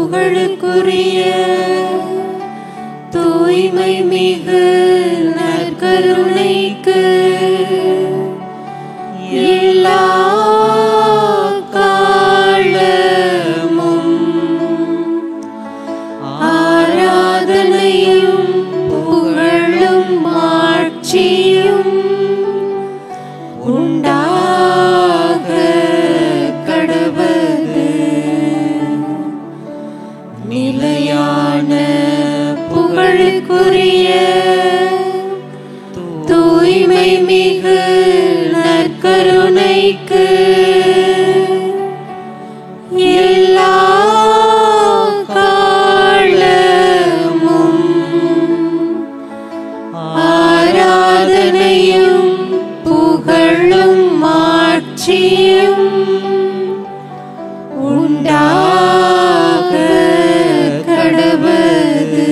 புகழுக்குரிய தூய்மை மிகு நற்கருணைக்கு எல்லா காலமும் ஆராதனையும் புகழும் மாட்சியும் உண்டாக கடவது. நிலையான புகழுக்குரிய தூய்மை மிகு நற்கருணைக்கு எல்லா காலமும் ஆராதனையும் புகழும் மாட்சியும் உண்டாக கடவது.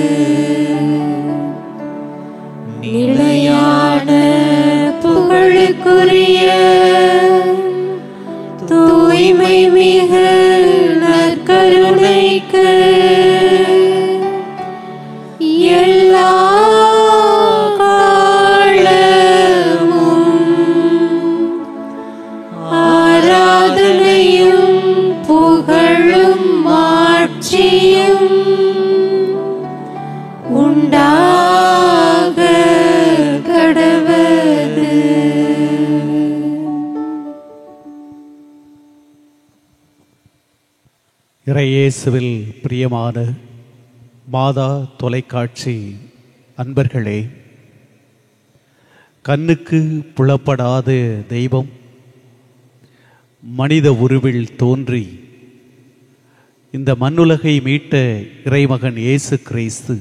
நிலையான புகழுக்குரிய தூய்மை மிகு நற்கருணைக்கு எல்லா காலமும் ஆராதனையும் புகழும் மாட்சியும் உண்டாக கடவது. இறையேசுவில் பிரியமான மாதா தொலைக்காட்சி அன்பர்களே, கண்ணுக்கு புலப்படாத தெய்வம் மனித உருவில் தோன்றி இந்த மண்ணுலகை மீட்ட இறைமகன் இயேசு கிறிஸ்து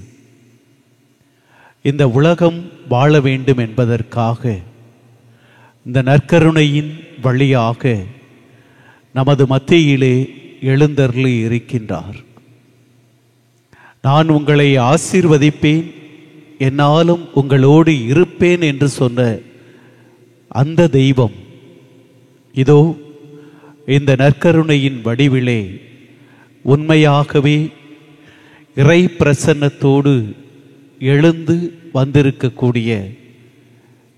இந்த உலகம் வாழ வேண்டும் என்பதற்காக இந்த நற்கருணையின் வழியாக நமது மத்தியிலே எழுந்தருளி இருக்கின்றார். நான் உங்களை ஆசீர்வதிப்பேன், என்னாலும் உங்களோடு இருப்பேன் என்று சொன்ன அந்த தெய்வம் இதோ இந்த நற்கருணையின் வடிவிலே உண்மையாகவே இறை பிரசன்னத்தோடு எழுந்து வந்திருக்கக்கூடிய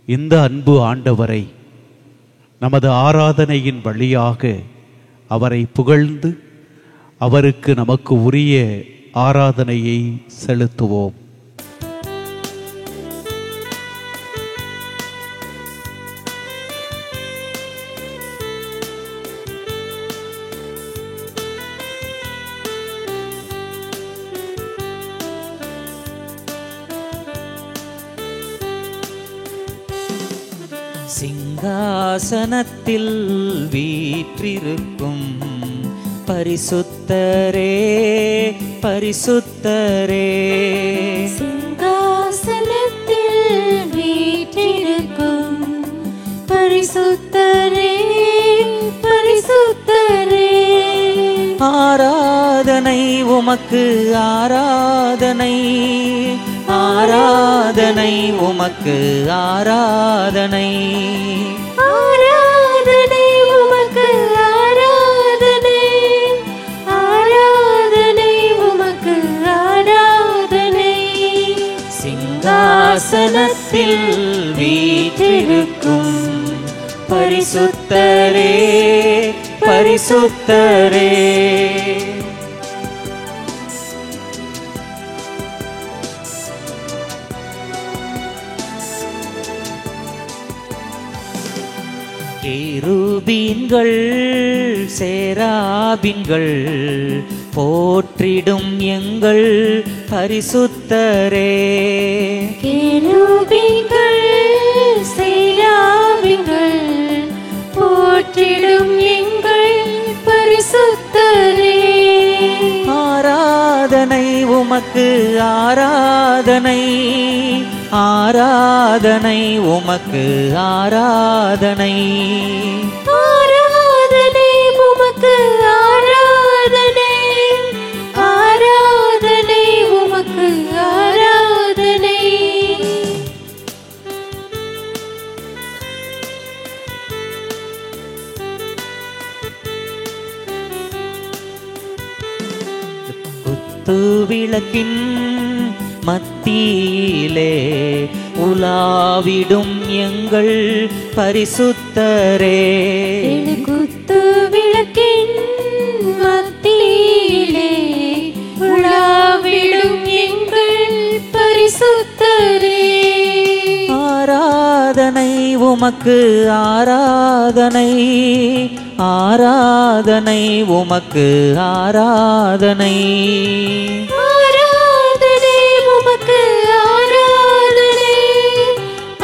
இந்த அன்பு ஆண்டவரை நமது ஆராதனையின் வழியாக அவரை புகழ்ந்து அவருக்கு நமக்கு உரிய ஆராதனையை செலுத்துவோம். சிங்காசனத்தில் வீற்றிருக்கும் பரிசுத்தரே பரிசுத்தரே, சிங்காசனத்தில் வீற்றிருக்கும் பரிசுத்தரே பரிசுத்தரே, ஆராதனை உமக்கு ஆராதனை, ஆராதனை உமக்கு ஆராதனை, ஆராதனை உமக்கு ஆராதனை, ஆராதனை உமக்கு ஆராதனை. சிங்காசனத்தில் வீற்றிருக்கும் பரிசுத்தரே பரிசுத்தரே, கேருபீன்கள் சேராபீன்கள் போற்றிடும் எங்கள் பரிசுத்தரே, கேருபீன்கள் சேராபீன்கள் போற்றிடும் எங்கள் பரிசுத்தரே, ஆராதனை உமக்கு ஆராதனை, ஆராதனை உமக்கு ஆராதனை, ஆராதனை உமக்கு ஆராதனை, ஆராதனை உமக்கு ஆராதனை. குத்து விளக்கின் மத்தியிலே உலாவிடும் எங்கள் பரிசுத்தரே. குத்து விளக்கின் மத்தியிலே உலாவிடும் எங்கள் பரிசுத்தரே. ஆராதனை உமக்கு ஆராதனை, ஆராதனை உமக்கு ஆராதனை. ஆராதனை உமக்கு ஆராதனை,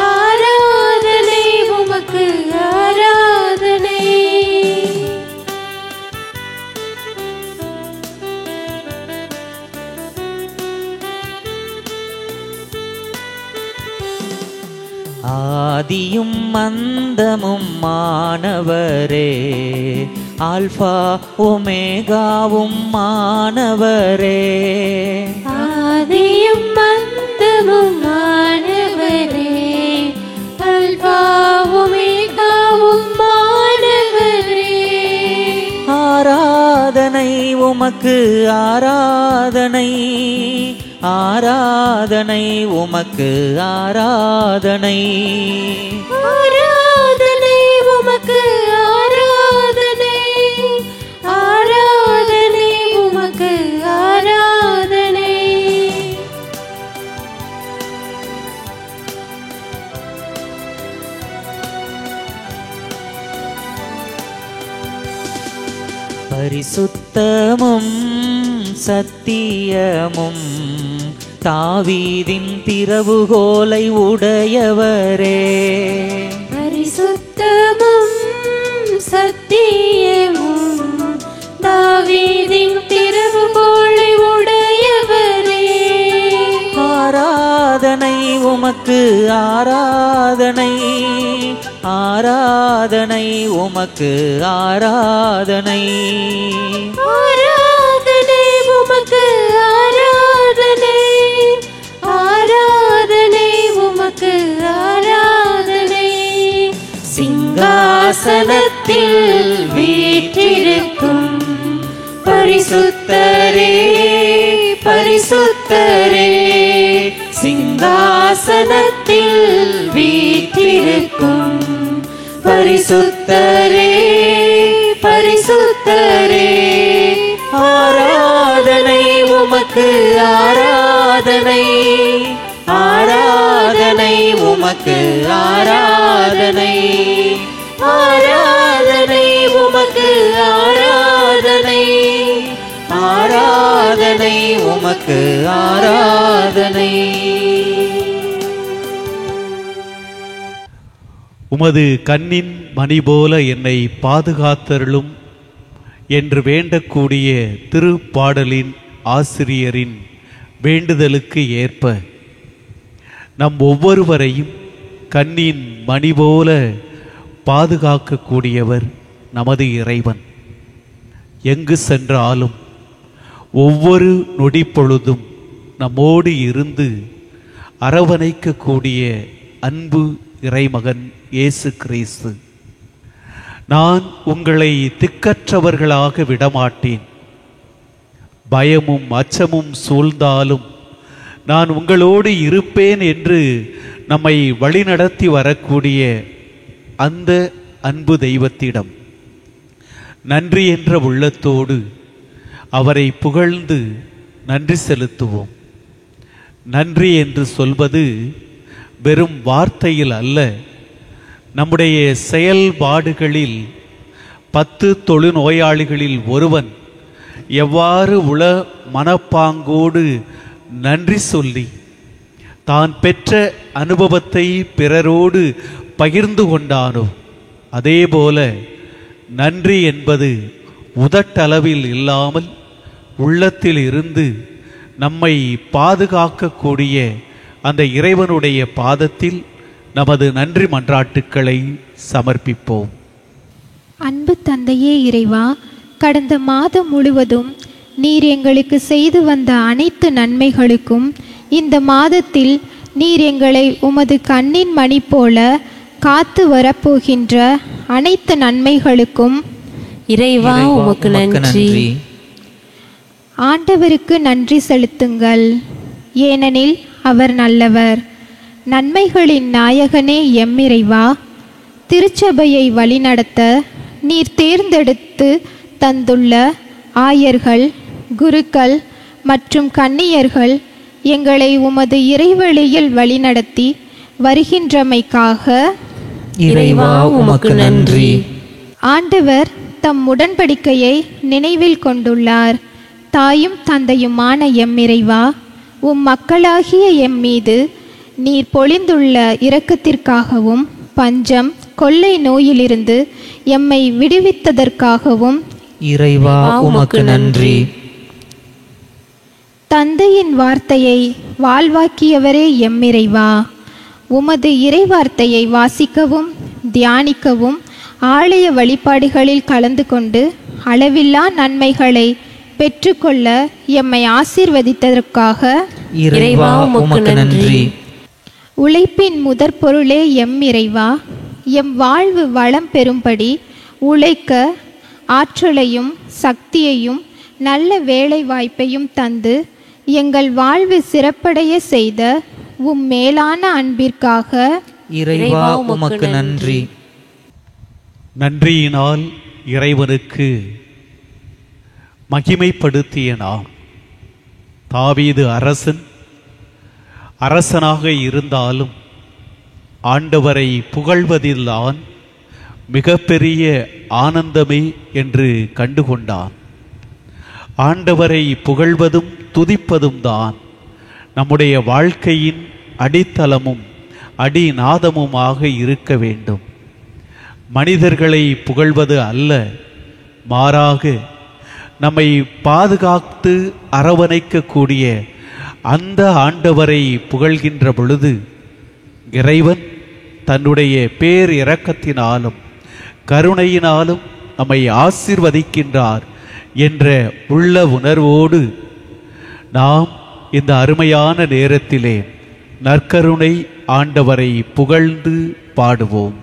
ஆராதனை உமக்கு ஆராதனை. ஆதியும் அந்தமும் மானவரே, ஆல்பா ஒமேகாவும் மானவரே. ஆதியும் அந்தமும் மானவரே, அல்பா ஒமேகாவும் மானவரே. ஆராதனை உமக்கு ஆராதனை, ஆராதனை உமக்கு ஆராதனை. ஆராதனை உமக்கு ஆராதனை, ஆராதனை உமக்கு ஆராதனை. பரிசுத்தமும் சத்தியமும் தாவீதின் திறவுகோலை உடையவரே. பரிசுத்தமும் சத்தியமும் தாவீதின் திறவுகோலை உடையவரே. ஆராதனை உமக்கு ஆராதனை, ஆராதனை உமக்கு ஆராதனை. ஆராதனை உமக்கு ஆராதனை, ஆராதனை உமக்கு ஆராதனை. சிங்காசனத்தில் வீற்றிருக்கும் பரிசுத்தரே, பரிசுத்தரே. சிங்காசனத்தில் வீற்றிருக்கும் பரிசுத்தரே, பரிசுத்தரே. ஆராதனை உமக்கு ஆராதனை, ஆராதனை உமக்கு ஆராதனை. ஆராதனை உமக்கு ஆராதனை, ஆராதனை உமக்கு ஆராதனை. உமது கண்ணின் மணி போல என்னை பாதுகாத்தருளும் என்று வேண்டக்கூடிய திருப்பாடலின் ஆசிரியரின் வேண்டுதலுக்கு ஏற்ப நம் ஒவ்வொருவரையும் கண்ணின் மணி போல பாதுகாக்கக்கூடியவர் நமது இறைவன். எங்கு சென்றாலும் ஒவ்வொரு நொடி பொழுதும் நம்மோடு இருந்து அரவணைக்கக்கூடிய அன்பு இறைமகன் இயேசு கிறிஸ்து. நான் உங்களை திக்கற்றவர்களாக விடமாட்டேன், பயமும் அச்சமும் சூழ்ந்தாலும் நான் உங்களோடு இருப்பேன் என்று நம்மை வழிநடத்தி வரக்கூடிய அந்த அன்பு தெய்வத்திடம் நன்றி என்ற உள்ளத்தோடு அவரை புகழ்ந்து நன்றி செலுத்துவோம். நன்றி என்று சொல்வது வெறும் வார்த்தையில் அல்ல, நம்முடைய செயல்பாடுகளில் 10 தொழுநோயாளிகளில் ஒருவன் எவ்வாறு உள மனப்பாங்கோடு நன்றி சொல்லி தான் பெற்ற அனுபவத்தை பிறரோடு பகிர்ந்து கொண்டானோ, அதேபோல நன்றி என்பது உதட்டளவில் இல்லாமல் உள்ளத்தில் இருந்து நம்மை பாதுகாக்கக்கூடிய அந்த இறைவனுடைய பாதத்தில் நமது நன்றி மன்றாட்டுக்களை சமர்ப்பிப்போம். அன்பு தந்தையே இறைவா, கடந்த மாதம் முழுவதும் நீர் எங்களுக்கு செய்து வந்த அனைத்து நன்மைகளுக்கும் இந்த மாதத்தில் நீர் எங்களை உமது கண்ணின் மணி போல காத்து வரப்போகின்ற அனைத்து நன்மைகளுக்கும் இறைவா உமக்கு நன்றி. ஆண்டவருக்கு நன்றி செலுத்துங்கள், ஏனெனில் அவர் நல்லவர். நன்மைகளின் நாயகனே எம் இறைவா, திருச்சபையை வழிநடத்த நீர் தேர்ந்தெடுத்து தந்துள்ள ஆயர்கள், குருக்கள் மற்றும் கன்னியர்கள் எங்களை உமது இறைவழியில் வழிநடத்தி வருகின்றமைக்காக இறைவா உமக்கு நன்றி. ஆண்டவர் தம் உடன்படிக்கையை நினைவில் கொண்டுள்ளார். தாயும் தந்தையுமான எம் இறைவா, உம் மக்களாகிய எம் மீது நீர் பொழிந்துள்ள இரக்கத்திற்காகவும் பஞ்சம் கொள்ளை நோயிலிருந்து எம்மை விடுவித்ததற்காகவும் இறைவா உமக்கு நன்றி. தந்தையின் வார்த்தையை வாழ்வாக்கியவரே எம் இறைவா, உமது இறைவார்த்தையை வாசிக்கவும் தியானிக்கவும் ஆலய வழிபாடுகளில் கலந்து கொண்டு அளவில்லா நன்மைகளை பெற்றுக்கொள்ள எம்மை ஆசீர்வதித்ததற்காக இறைவா உமக்கு நன்றி. உழைப்பின் முதற் பொருளே எம் இறைவா, எம் வாழ்வு வளம் பெறும்படி உழைக்க ஆற்றலையும் சக்தியையும் நல்ல வேலை வாய்ப்பையும் தந்து எங்கள் வாழ்வு சிறப்படைய செய்த உம் மேலான அன்பிற்காக இறைவா உமக்கு நன்றி. நன்றியினால் இறைவனுக்கு மகிமைப்படுத்திய நாம் தாவீது அரசனாக இருந்தாலும் ஆண்டவரை புகழ்வதில்தான் மிகப்பெரிய ஆனந்தமே என்று கண்டுகொண்டான். ஆண்டவரை புகழ்வதும் துதிப்பதும் தான் நம்முடைய வாழ்க்கையின் அடித்தளமும் அடிநாதமுமாக இருக்க வேண்டும். மனிதர்களை புகழ்வது அல்ல, மாறாக நம்மை பாதுகாத்து அரவணைக்கக்கூடிய அந்த ஆண்டவரை புகழ்கின்ற பொழுது இறைவன் தன்னுடைய பேர் இரக்கத்தினாலும் கருணையினாலும் நம்மை ஆசீர்வதிக்கின்றார் என்ற உள்ள உணர்வோடு நாம் இந்த அருமையான நேரத்திலே நற்கருணை ஆண்டவரை புகழ்ந்து பாடுவோம்.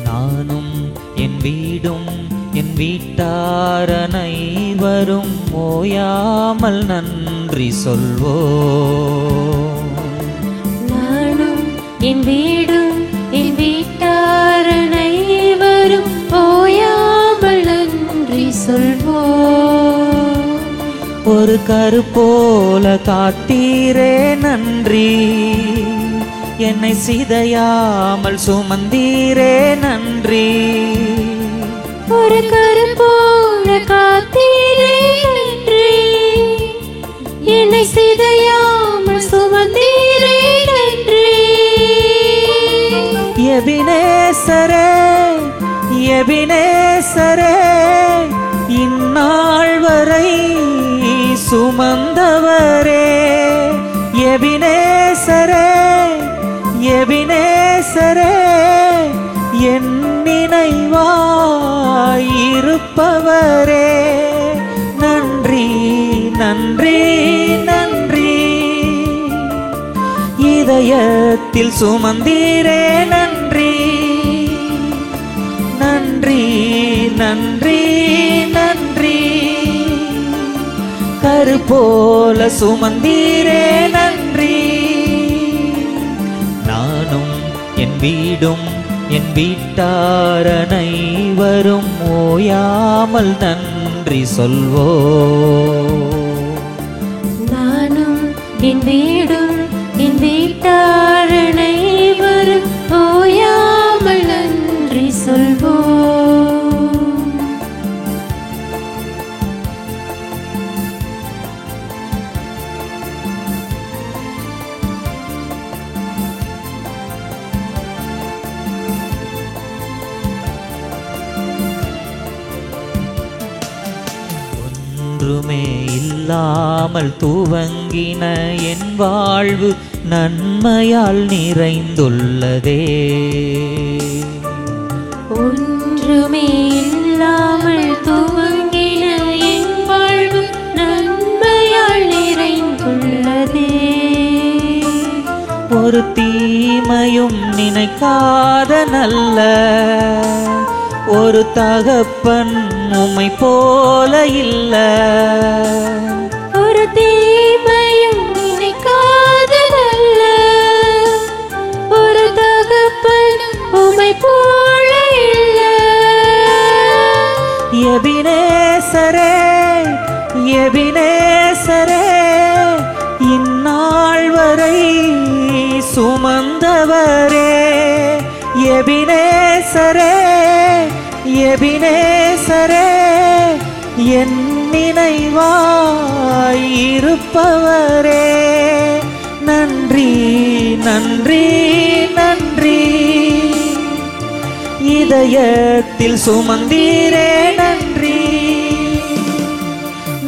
நானும் என் வீடும் என் வீட்டார் அனைவரும் ஓயாமல் நன்றி சொல்வோம். நானும் என் வீடும் என் வீட்டார் அனைவரும் ஓயாமல் நன்றி சொல்வோம். ஒரு கருப்போல காத்தீரே நன்றி, என்னை சிதையாமல் சுமந்தீரே நன்றி. ஒரு கருப்போல காத்தீரே நன்றி, என்னை சிதையாமல் சுமந்தீரே நன்றி. எபினேசரே எபினேசரே, இந்நாள் வரை சுமந்தவரே. எபினேசரே எபினேசரே, என் நினைவாயிருப்பவரே. நன்றி நன்றி நன்றி, இதயத்தில் சுமந்தீரே நன்றி. நன்றி நன்றி நன்றி, கருப்போல சுமந்தீரே நன்றி. நானும் என் வீடும் என் வீட்டார் அனைவரும் ஓயாமல் நன்றி சொல்வோம். நானும் என் வீடும் என் வீட்டார் அனைவரும் ஓயாமல் நன்றி சொல்வோம். ஒன்றுமே இல்லாமல் துவங்கின என் வாழ்வு நன்மையால் நிறைந்துள்ளதே. ஒன்றுமே இல்லாமல் துவங்கின என் வாழ்வு நன்மையால் நிறைந்துள்ளதே. ஒரு தீமையும் நினைக்காத நல்ல ஒரு தகப்பன் உம்மை போல இல்ல. ஒரு தீமையும் நினைக்காத நல்ல ஒரு தகப்பன் உம்மை போல இல்ல. எபினேசரே எபினேசரே இந்நாள் வரை சுமந்தவரே. எபினேசரே எபினேசரே என் நினைவாய் இருப்பவரே. நன்றி நன்றி நன்றி. இதயத்தில் சுமந்தீரே நன்றி.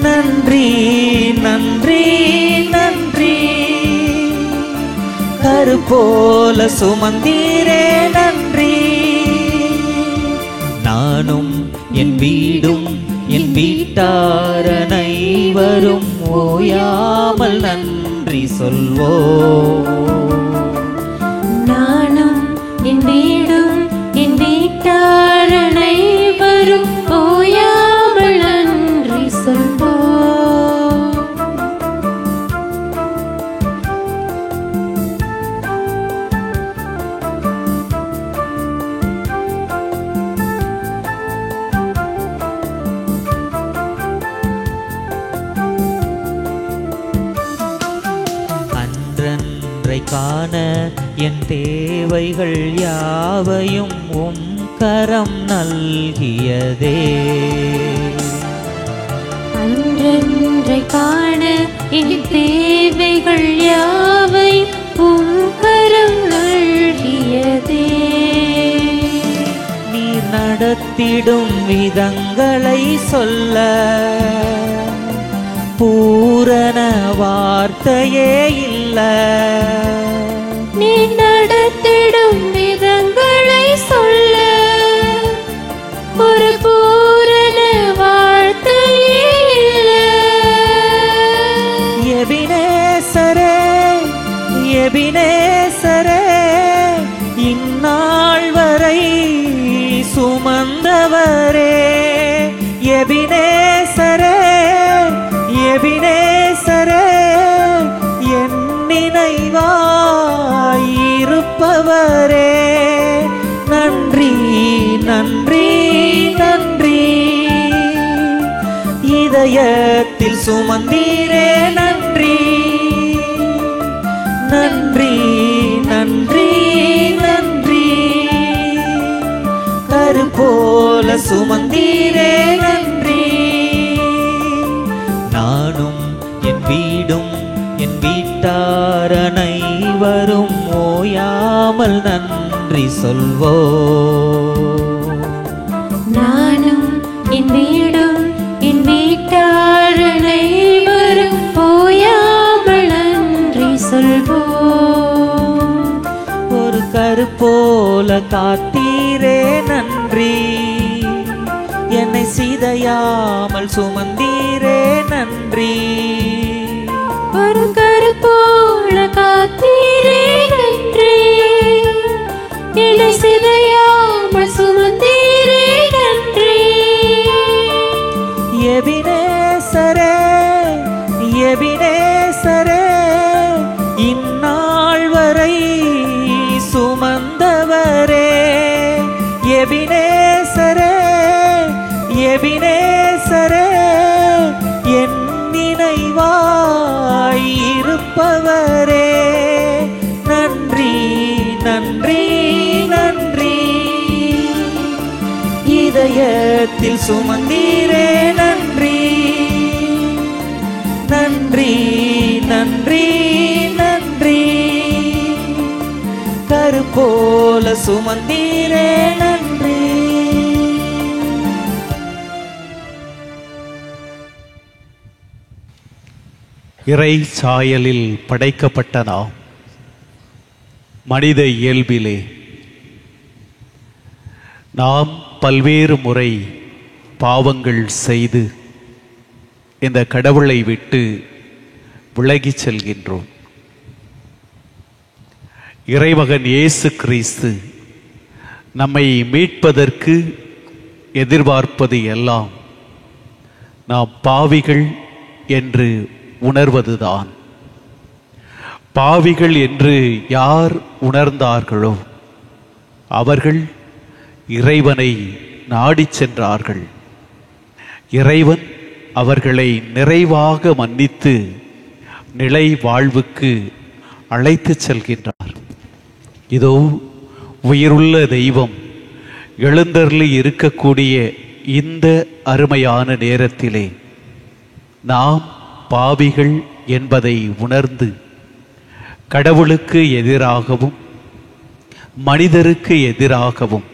நன்றி நன்றி நன்றி. கருப்போல சுமந்தீரே நன்றி. நானும் என் வீடும் என் வீட்டார் அனைவரும் ஓயாமல் நன்றி சொல்வோம். நானும் என் வீடும் என் வீட்டார் அனைவரும் ஓயாமல் நன்றி சொல்வோம். அன்றன்றை காண என் தேவைகள் யாவையும் உம் கரம் நல்கியதே. அன்றன்றை காண என் தேவைகள் யாவை உம் கரம் நல்கியதே. நீர் நடத்திடும் விதங்களை சொல்ல பூரண வார்த்தையே இல்ல. நீ நடத்திடும் விதங்களை சொல்ல ஒரு பூரண வார்த்தையே இல்லை. எபினேசரே எபினேசரே இந்நாள் வரை சுமந்தவரே. எபினேசரே எபினேசரே என் நினைவாய் இருப்பவரே. நன்றி நன்றி நன்றி. இதயத்தில் சுமந்தீரே நன்றி. நன்றி நன்றி நன்றி. கருப்போல சுமந்தீரே நன்றி. நானும் என் வீடும் என் வீட்டார் அனைவரும் ஓயாமல் நன்றி சொல்வோம். நானும் என் வீடும் என் வீட்டார் அனைவரும் ஓயாமல் நன்றி சொல்வோம். ஒரு கருப்போல காத்தீரே நன்றி. என்னை சிதையாமல் சுமந்தீரே நன்றி. ஒரு கருப்போல காத்தீரே நன்றி. என்னை சிதையாமல் சுமந்தீரே நன்றி. எபினேசரே எபினேசரே இந்நாள் வரை சுமந்தவரே. எபினேசரே எபினேசரே என் நினைவாய் இருப்பவரே. நன்றி நன்றி நன்றி. இதயத்தில் சுமந்தீரே நன்றி. நன்றி நன்றி நன்றி. கருப்போல சுமந்தீரே நன்றி. இறை சாயலில் படைக்கப்பட்ட நாம் மனித இயல்பிலே நாம் பல்வேறு முறை பாவங்கள் செய்து இந்த கடவுளை விட்டு விலகிச் செல்கின்றோம். இறைமகன் இயேசு கிறிஸ்து நம்மை மீட்பதற்கு எதிர்பார்ப்பது எல்லாம் நாம் பாவிகள் என்று உணர்வதுதான். பாவிகள் என்று யார் உணர்ந்தார்களோ அவர்கள் இறைவனை நாடிச் சென்றார்கள். இறைவன் அவர்களை நிறைவாக மன்னித்து நிலை வாழ்வுக்கு அழைத்துச் செல்கின்றார். இதோ உயிருள்ள தெய்வம் எழுந்தருளி இருக்கக்கூடிய இந்த அருமையான நேரத்திலே நாம் பாவிகள் என்பதை உணர்ந்து கடவுளுக்கு எதிராகவும் மனிதருக்கு எதிராகவும்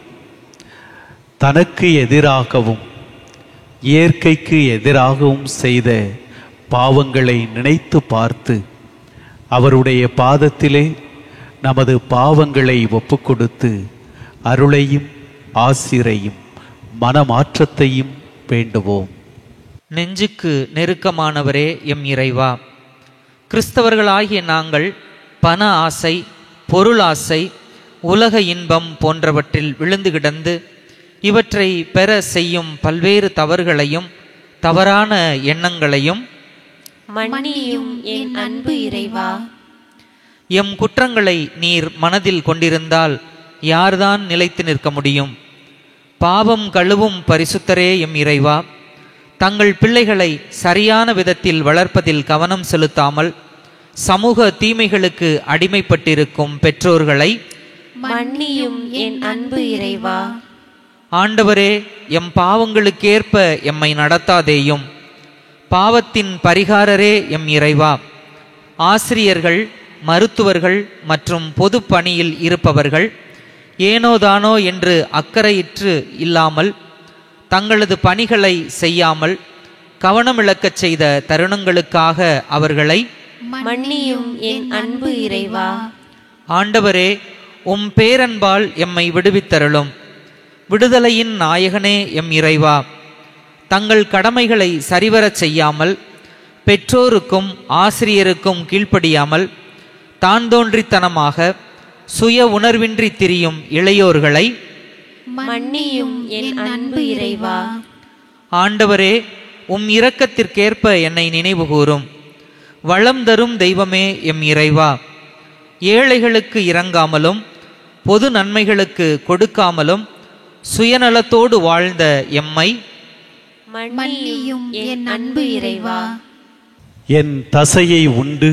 தனக்கு எதிராகவும் இயற்கைக்கு எதிராகவும் செய்த பாவங்களை நினைத்து பார்த்து அவருடைய பாதத்திலே நமது பாவங்களை ஒப்புக்கொடுத்து அருளையும் ஆசிரையும் மனமாற்றத்தையும் வேண்டுவோம். நெஞ்சுக்கு நெருக்கமானவரே எம் இறைவா, கிறிஸ்தவர்களாகிய நாங்கள் பண ஆசை, பொருள் ஆசை, உலக இன்பம் போன்றவற்றில் விழுந்து கிடந்து இவற்றை பெற செய்யும் பல்வேறு தவறுகளையும் தவறான எண்ணங்களையும் மன்னியும் என் அன்பு இறைவா. எம் குற்றங்களை நீர் மனதில் கொண்டிருந்தால் யார்தான் நிலைத்து நிற்க முடியும்? பாவம் கழுவும் பரிசுத்தரே எம் இறைவா, தங்கள் பிள்ளைகளை சரியான விதத்தில் வளர்ப்பதில் கவனம் செலுத்தாமல் சமூக தீமைகளுக்கு அடிமைப்பட்டிருக்கும் பெற்றோர்களை மன்னியும் என் அன்பு இறைவா. ஆண்டவரே, எம் பாவங்களுக்கேற்ப எம்மை நடத்தாதேயும். பாவத்தின் பரிகாரரே எம் இறைவா, ஆசிரியர்கள், மருத்துவர்கள் மற்றும் பொது பணியில் இருப்பவர்கள் ஏனோதானோ என்று அக்கறையிற்று இல்லாமல் தங்களது பணிகளை செய்யாமல் கவனமிழக்கச் செய்த தருணங்களுக்காக அவர்களை மன்னியும் என் அன்பு இறைவா. ஆண்டவரே, உம் பேரன்பால் எம்மை விடுவித்தருளும். விடுதலையின் நாயகனே எம் இறைவா, தங்கள் கடமைகளை சரிவரச் செய்யாமல் பெற்றோருக்கும் ஆசிரியருக்கும் கீழ்ப்படியாமல் தான் தோன்றித்தனமாக சுய உணர்வின்றி திரியும் இளையோர்களை மன்னியும் என் அன்பு இறைவா. ஆண்டவரே, உம் இரக்கத்திற்கேற்ப என்னை நினைவுகூரும். வளம் தரும் தெய்வமே எம் இறைவா, ஏழைகளுக்கு இரங்காமலும் பொது நன்மைகளுக்கு கொடுக்காமலும் சுயநலத்தோடு வாழ்ந்த எம்மை மன்னியும் என் அன்பு இறைவா. என் தசையை உண்டு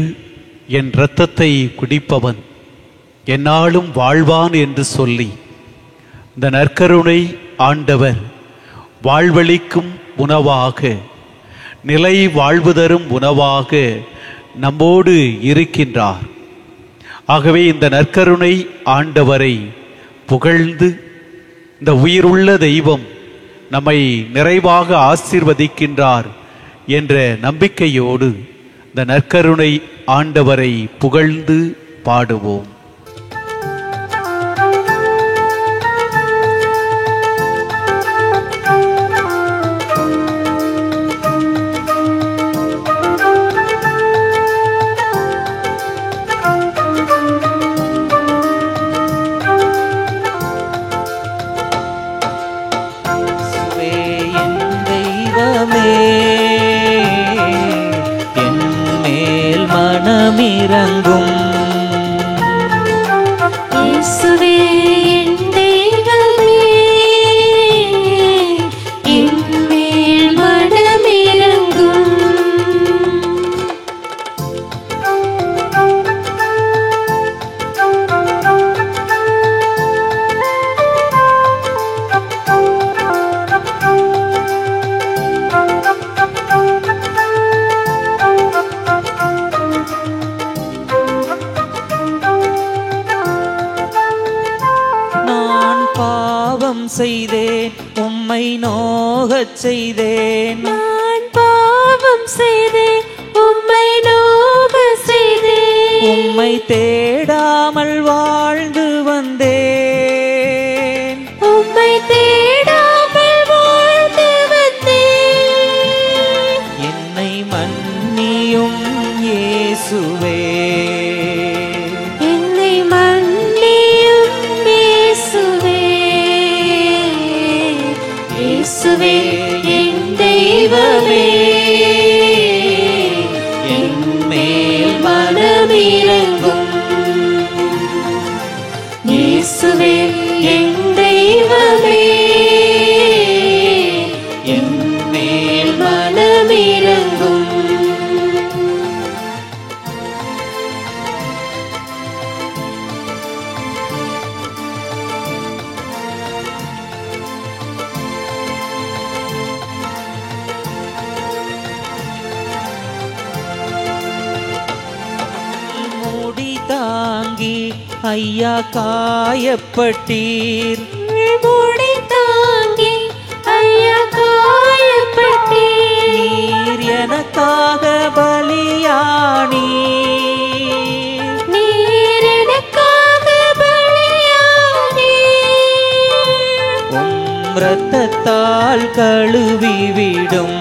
என் இரத்தத்தை குடிப்பவன் என்னாலும் வாழ்வான் என்று சொல்லி இந்த நற்கருணை ஆண்டவர் வாழ்வளிக்கும் உணவாக, நிலை வாழ்வு தரும் உணவாக நம்மோடு இருக்கின்றார். ஆகவே இந்த நற்கருணை ஆண்டவரை புகழ்ந்து இந்த உயிருள்ள தெய்வம் நம்மை நிறைவாக ஆசீர்வதிக்கின்றார் என்ற நம்பிக்கையோடு இந்த நற்கருணை ஆண்டவரை புகழ்ந்து பாடுவோம். இறங்கும் இயேசுவே என் தெய்வமே, என் மேல் மனமிரங்கும். செய்தேன், உம்மை நோகச் செய்தேன். நான் பாவம் செய்தேன், உம்மை நோக செய்தேன். உம்மை தேடாமல் வாழ்ந்து வந்தேன். உம்மை தேடாமல் வாழ்ந்து வந்தேன். என்னை மன்னியும் இயேசுவே. என்னை மன்னியும் இயேசுவே. இயேசுவே என் தெய்வமே, என் மேல் மனமிரங்கும். இயேசுவே என் தெய்வமே, என் மேல் மனமிரங்கும். மூடி தாங்கி ஐயா காயப்பட்டீர். மூடி தாங்கி ஐயா காயப்பட்டீர். நீர் எனக்காக பலியானீர். நீர் எனக்காக பலியானீர். உம் இரத்தத்தால் கழுவிவிடும்.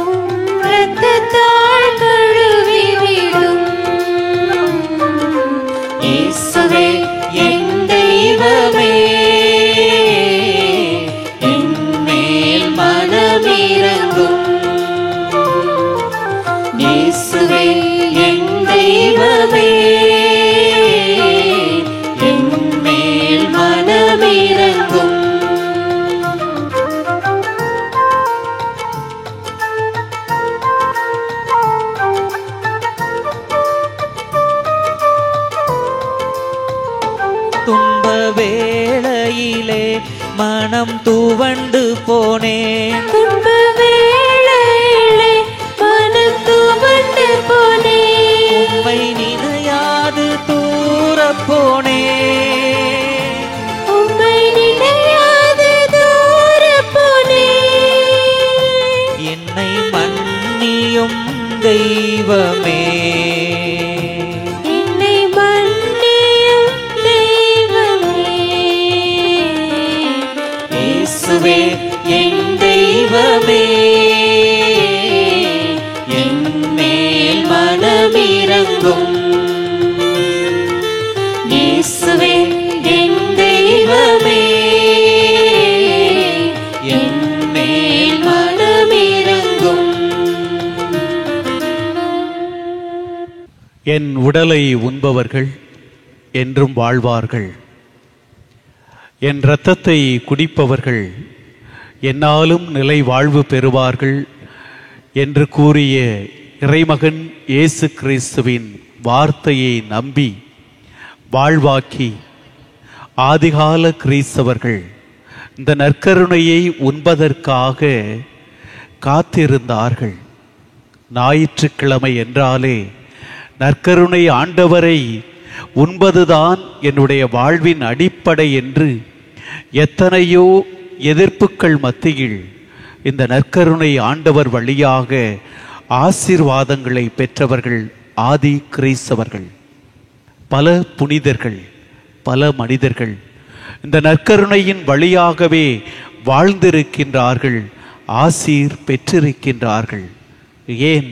உம் இரத்தத்தால் கழுவிவிடும். இயேசுவே என் தெய்வமே, என் மேல் மனமிரங்கும். இயேசுவே என் தெய்வமே, என் மேல் மனமிரங்கும். துன்ப வேளையிலே மனம் துவண்டு போனேன். துன்ப வேளையிலே மனம் துவண்டு போனேன். உம்மை நினையாது தூரப் போனேன். உம்மை நினையாது தூரப் போனேன். என்னை மன்னியும் தெய்வமே. என்னை மன்னியும் தெய்வமே. இயேசுவே என் தெய்வமே, என் மேல் மனமிரங்கும். இயேசுவே என் தெய்வமே, என் மேல் மனமிரங்கும். என் உடலை உண்பவர்கள் என்றும் வாழ்வார்கள், என் இரத்தத்தை குடிப்பவர்கள் என்னாலும் நிலை வாழ்வு பெறுவார்கள் என்று கூறிய இறைமகன் இயேசு கிறிஸ்துவின் வார்த்தையை நம்பி வாழ்வாக்கி ஆதிகால கிறிஸ்தவர்கள் இந்த நற்கருணையை உண்பதற்காக காத்திருந்தார்கள். ஞாயிற்றுக்கிழமை என்றாலே நற்கருணை ஆண்டவரை உண்பதுதான் என்னுடைய வாழ்வின் அடிப்படை என்று எத்தனையோ எதிர்ப்புகள் மத்தியில் இந்த நற்கருணை ஆண்டவர் வழியாக ஆசீர்வாதங்களை பெற்றவர்கள் ஆதி கிறிஸ்தவர்கள். பல புனிதர்கள், பல மனிதர்கள் இந்த நற்கருணையின் வழியாகவே வாழ்ந்திருக்கின்றார்கள், ஆசீர் பெற்றிருக்கின்றார்கள். ஏன்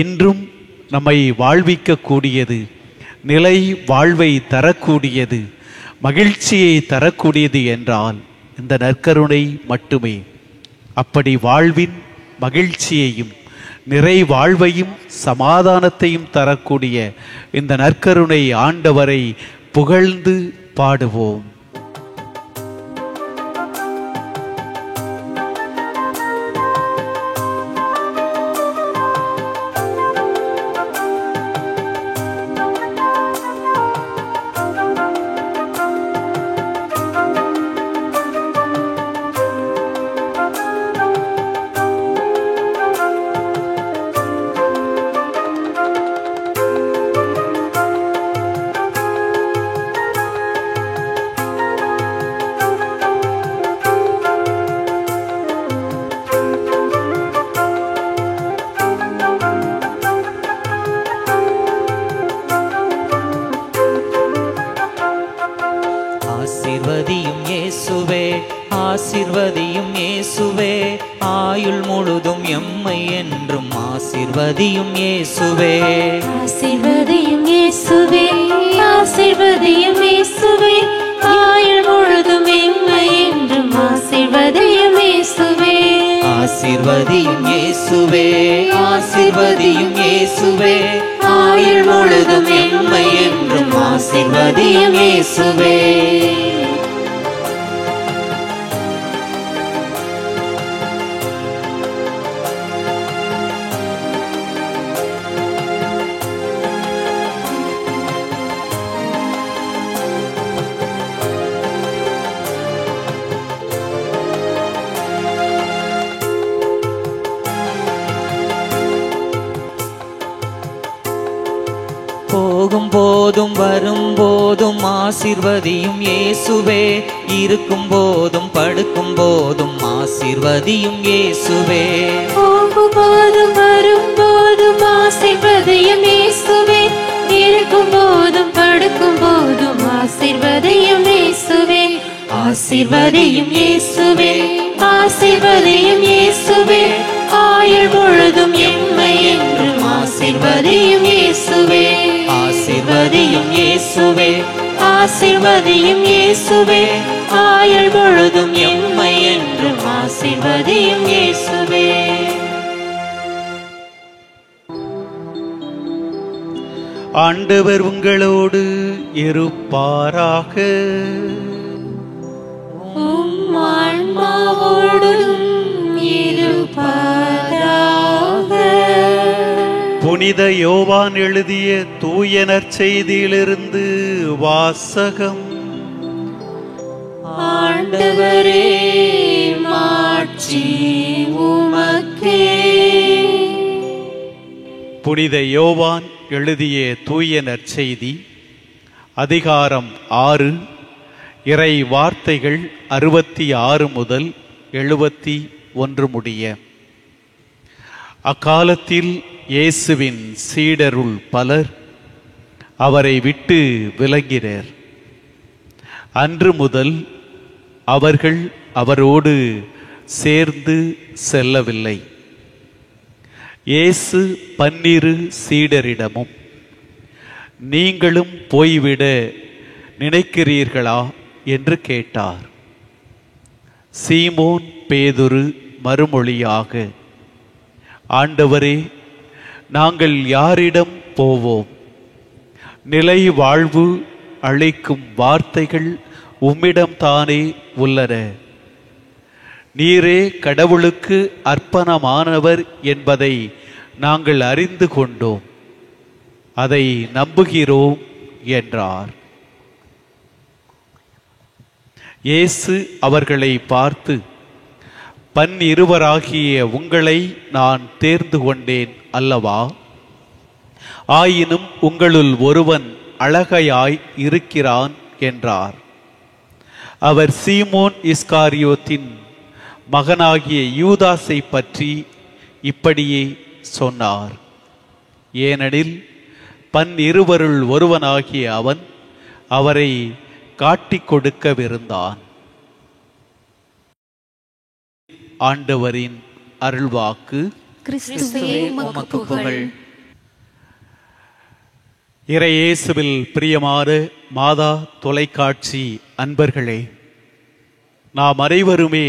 இன்றும் நம்மை வாழ்விக்க கூடியது, நிலை வாழ்வை தரக்கூடியது, மகிழ்ச்சியை தரக்கூடியது என்றால் இந்த நற்கருணை மட்டுமே. அப்படி வாழ்வின் மகிழ்ச்சியையும் நிறை வாழ்வையும் சமாதானத்தையும் தரக்கூடிய இந்த நற்கருணை ஆண்டவரை புகழ்ந்து பாடுவோம். ஆசிர்வதியும் இயேசுவே, ஆசிர்வதியும் இயேசுவே, ஆயுள் முழுதும் எம்மை என்றும் ஆசிர்வதியும் இயேசுவே. ஆசிர்வதியும் இயேசுவே, ஆசிர்வதியும் இயேசுவே, ஆயுள் முழுதும் எம்மை என்றும் ஆசிர்வதியும் இயேசுவே. ஆசிர்வதியும் இயேசுவே, ஆசிர்வதியும் இயேசுவே, ஆயுள் முழுதும் எம்மை என்றும் ஆசிர்வதியும் இயேசுவே. போகும் போதும் வரும் போதும் ஆசிர்வதியும் இயேசுவே, இருக்கும் போதும் படுக்கும் போதும் ஆசிர்வதியும் இயேசுவே. போகும் போதும் வரும் போதும் ஆசிர்வதியும் இயேசுவே, இருக்கும் போதும் படுக்கும் போதும் ஆசிர்வதியும் இயேசுவே. ஆசிர்வதியும் இயேசுவே, ஆசிர்வதியும் இயேசுவே, ஆயுள் முழுதும் எம்மை என்றும் ஆசிர்வதியும் இயேசுவே. ஆசிர்வதியும் இயேசுவே, ஆசிர்வதியும் இயேசுவே, ஆயுள் முழுதும் எம்மை என்றும் ஆசிர்வதியும் இயேசுவே. ஆண்டவர் உங்களோடு இருப்பாராக. உம் ஆன்மாவோடும் இருப்பாராக. புனித யோவான் எழுதிய தூய நற்செய்தியிலிருந்து வாசகம். ஆண்டவரே, மாட்சி உமக்கே. புனித யோவான் எழுதிய தூய நற்செய்தி அதிகாரம் 6, இறை வார்த்தைகள் 66 முதல் 71 முடிய. அக்காலத்தில் இயேசுவின் சீடருள் பலர் அவரை விட்டு விலகினர். அன்று முதல் அவர்கள் அவரோடு சேர்ந்து செல்லவில்லை. இயேசு 12 சீடரிடமும், நீங்களும் போய்விட நினைக்கிறீர்களா என்று கேட்டார். சீமோன் பேதுரு மறுமொழியாக, ஆண்டவரே, நாங்கள் யாரிடம் போவோம்? நிலை வாழ்வு அளிக்கும் வார்த்தைகள் உம்மிடம்தானே உள்ளன. நீரே கடவுளுக்கு அர்ப்பணமானவர் என்பதை நாங்கள் அறிந்து கொண்டோம், அதை நம்புகிறோம் என்றார். இயேசு அவர்களை பார்த்து, 12 உங்களை நான் தேர்ந்து கொண்டேன் அல்லவா? ஆயினும் உங்களுள் ஒருவன் அழகையாய் இருக்கிறான் என்றார். அவர் சீமோன் இஸ்காரியோத்தின் மகனாகிய யூதாசை பற்றி இப்படியே சொன்னார். ஏனெனில் 12 ஒருவனாகிய அவன் அவரை காட்டிக் கொடுக்கவிருந்தான். ஆண்டவரின் அருள்வாக்கு. கிறிஸ்துவே உமக்கு புகழ். இறையேசுவில் பிரியமான மாதா தொலைக்காட்சி அன்பர்களே, நாம் அனைவருமே